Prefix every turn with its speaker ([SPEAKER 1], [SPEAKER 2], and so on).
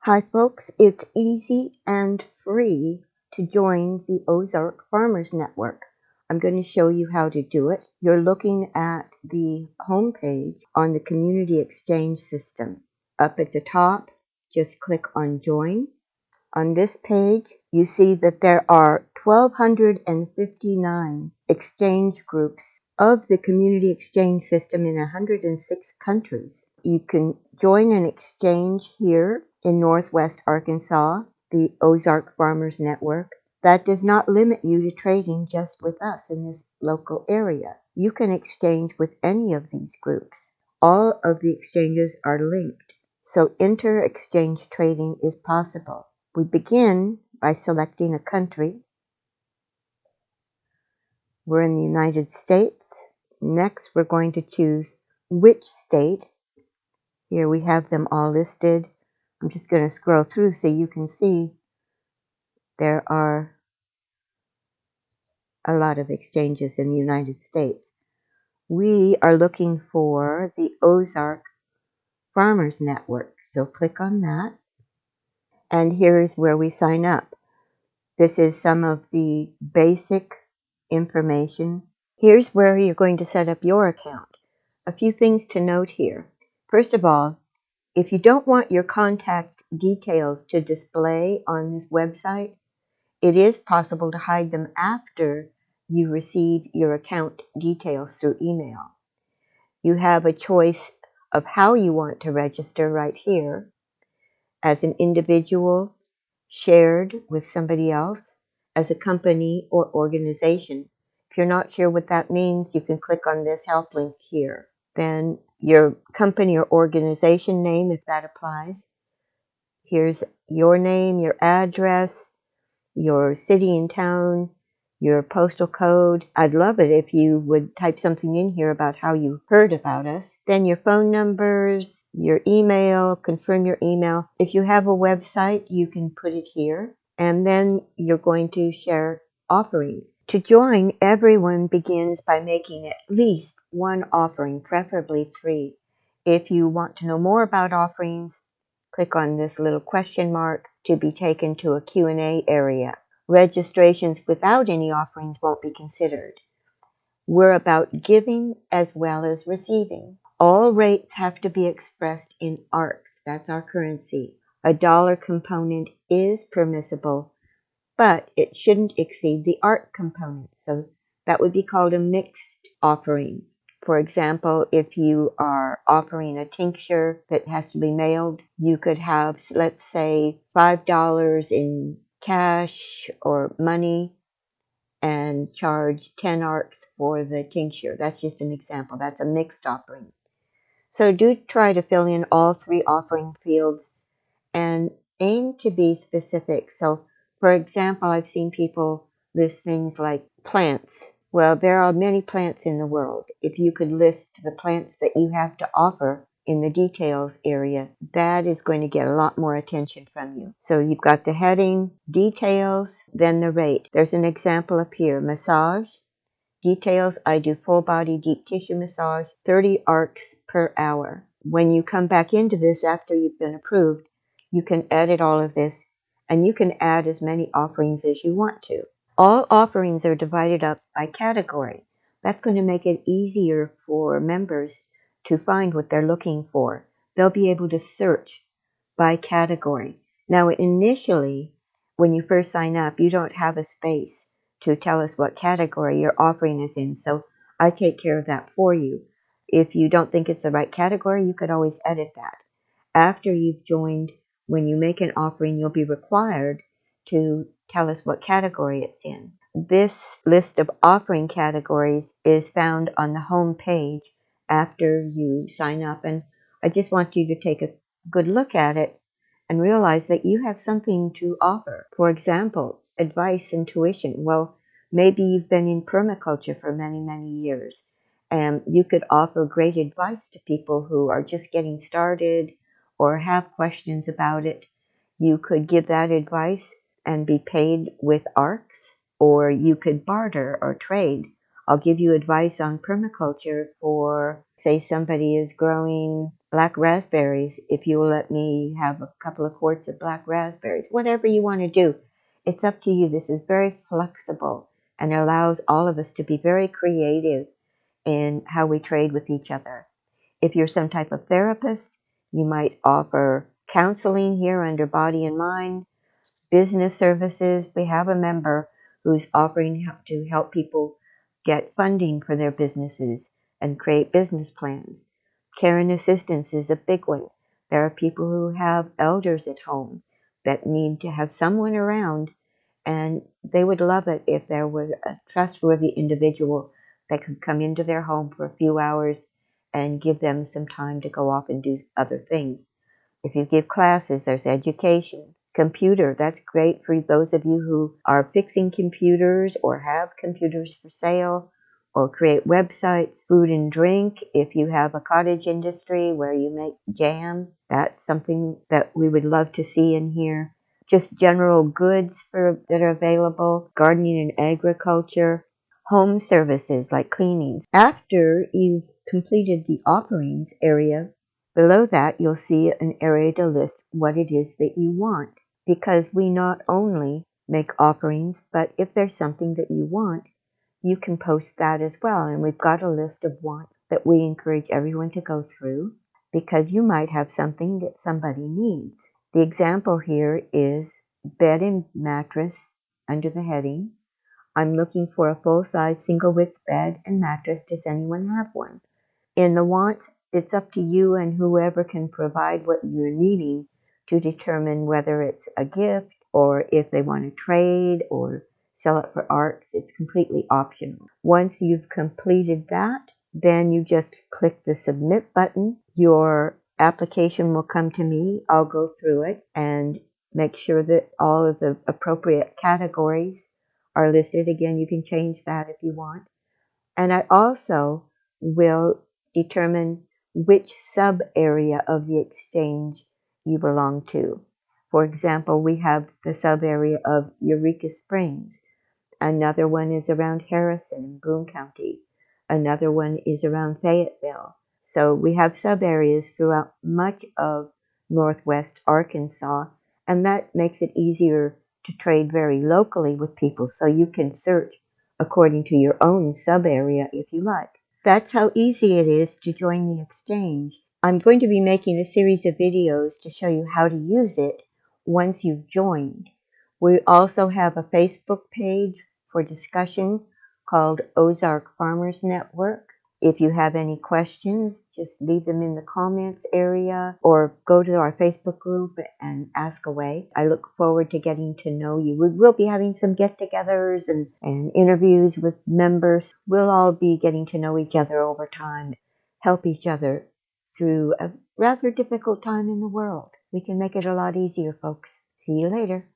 [SPEAKER 1] Hi folks, it's easy and free to join the Ozark Farmers Network. I'm going to show you how to do it. You're looking at the home page on the Community Exchange System. Up at the top, just click on Join. On this page, you see that there are 1,259 exchange groups of the Community Exchange System in 106 countries. You can join an exchange here in Northwest Arkansas, the Ozark Farmers Network. That does not limit you to trading just with us in this local area. You can exchange with any of these groups. All of the exchanges are linked, so inter-exchange trading is possible. We begin by selecting a country. We're in the United States. Next, we're going to choose which state. Here we have them all listed. I'm just going to scroll through so you can see there are a lot of exchanges in the United States. We are looking for the Ozark Farmers Network, so click on that. And here's where we sign up. This is some of the basic information. Here's where you're going to set up your account. A few things to note here. First of all, if you don't want your contact details to display on this website, it is possible to hide them after you receive your account details through email. You have a choice of how you want to register right here, as an individual, shared with somebody else, as a company or organization. If you're not sure what that means, you can click on this help link here. Then your company or organization name, if that applies. Here's your name, your address, your city and town, your postal code. I'd love it if you would type something in here about how you heard about us. Then your phone numbers, your email, confirm your email. If you have a website, you can put it here. And then you're going to share offerings. To join, everyone begins by making at least one offering, preferably 3. If you want to know more about offerings, click on this little question mark to be taken to a Q&A area. Registrations without any offerings won't be considered. We're about giving as well as receiving. All rates have to be expressed in ARCs. That's our currency. A dollar component is permissible, but it shouldn't exceed the ARC component. So that would be called a mixed offering. For example, if you are offering a tincture that has to be mailed, you could have, let's say, $5 in cash or money and charge 10 ARCs for the tincture. That's just an example. That's a mixed offering. So do try to fill in all 3 offering fields and aim to be specific. So, for example, I've seen people list things like plants. Well, there are many plants in the world. If you could list the plants that you have to offer in the details area, that is going to get a lot more attention from you. So you've got the heading, details, then the rate. There's an example up here, massage. Details, I do full body deep tissue massage, 30 ARCs per hour. When you come back into this after you've been approved, you can edit all of this and you can add as many offerings as you want to. All offerings are divided up by category. That's going to make it easier for members to find what they're looking for. They'll be able to search by category. Now, initially, when you first sign up, you don't have a space to tell us what category your offering is in, so I take care of that for you. If you don't think it's the right category, you could always edit that. After you've joined, when you make an offering, you'll be required to tell us what category it's in. This list of offering categories is found on the home page after you sign up, and I just want you to take a good look at it and realize that you have something to offer. For example, advice and tuition. Well, maybe you've been in permaculture for many, many years, and you could offer great advice to people who are just getting started or have questions about it. You could give that advice and be paid with ARCs, or you could barter or trade. I'll give you advice on permaculture for, say, somebody is growing black raspberries, if you will let me have a couple of quarts of black raspberries, whatever you want to do. It's up to you. This is very flexible and allows all of us to be very creative in how we trade with each other. If you're some type of therapist, you might offer counseling here under Body and Mind. Business services, we have a member who's offering to help people get funding for their businesses and create business plans. Care and assistance is a big one. There are people who have elders at home that need to have someone around, and they would love it if there was a trustworthy individual that could come into their home for a few hours and give them some time to go off and do other things. If you give classes, there's education. Computer, that's great for those of you who are fixing computers or have computers for sale or create websites. Food and drink, if you have a cottage industry where you make jam, that's something that we would love to see in here. Just general goods that are available, gardening and agriculture, home services like cleanings. After you've completed the offerings area, below that, you'll see an area to list what it is that you want, because we not only make offerings, but if there's something that you want, you can post that as well. And we've got a list of wants that we encourage everyone to go through, because you might have something that somebody needs. The example here is bed and mattress under the heading. I'm looking for a full-size single-width bed and mattress. Does anyone have one? In the wants, it's up to you and whoever can provide what you're needing to determine whether it's a gift or if they want to trade or sell it for arts. It's completely optional. Once you've completed that, then you just click the submit button. Your application will come to me. I'll go through it and make sure that all of the appropriate categories are listed. Again, you can change that if you want. And I also will determine which sub area of the exchange you belong to. For example, we have the sub area of Eureka Springs. Another one is around Harrison in Boone County. Another one is around Fayetteville. So we have sub areas throughout much of Northwest Arkansas, and that makes it easier to trade very locally with people, so you can search according to your own sub area if you like. That's how easy it is to join the exchange. I'm going to be making a series of videos to show you how to use it once you've joined. We also have a Facebook page for discussion called Ozark Farmers Network. If you have any questions, just leave them in the comments area or go to our Facebook group and ask away. I look forward to getting to know you. We will be having some get-togethers and interviews with members. We'll all be getting to know each other over time, help each other through a rather difficult time in the world. We can make it a lot easier, folks. See you later.